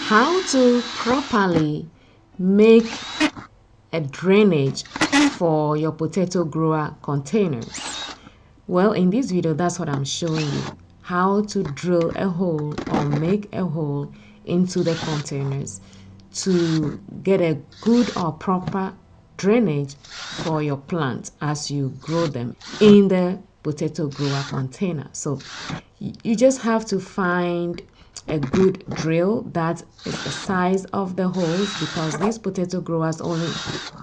How to properly make a drainage for your potato grower containers. Well, in this video, that's what I'm showing you. How to drill a hole or make a hole into the containers to get a good or proper drainage for your plants as you grow them in the potato grower container. So you just have to find a good drill that is the size of the holes, because these potato growers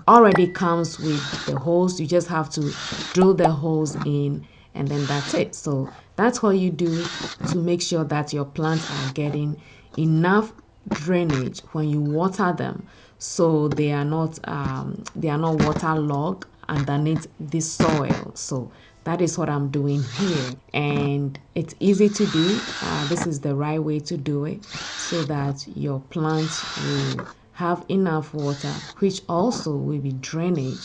already comes with the holes. You just have to drill the holes in, and then that's it. So that's what you do to make sure that your plants are getting enough drainage when you water them, so they are not waterlogged underneath the soil. So that is what I'm doing here, and it's easy to do. This is the right way to do it, so that your plants will have enough water, which also will be drainage,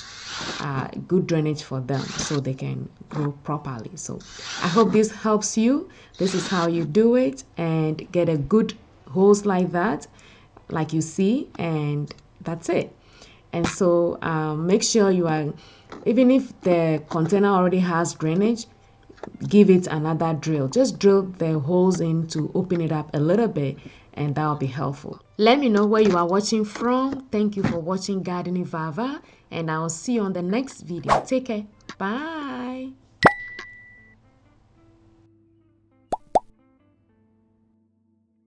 good drainage for them, so they can grow properly. So I hope this helps you. This is how you do it, and get a good hose like that, like you see, and that's it. And so make sure you are, even if the container already has drainage, give it another drill. Just drill the holes in to open it up a little bit, and that will be helpful. Let me know where you are watching from. Thank you for watching Gardeningvava, and I'll see you on the next video. Take care. Bye.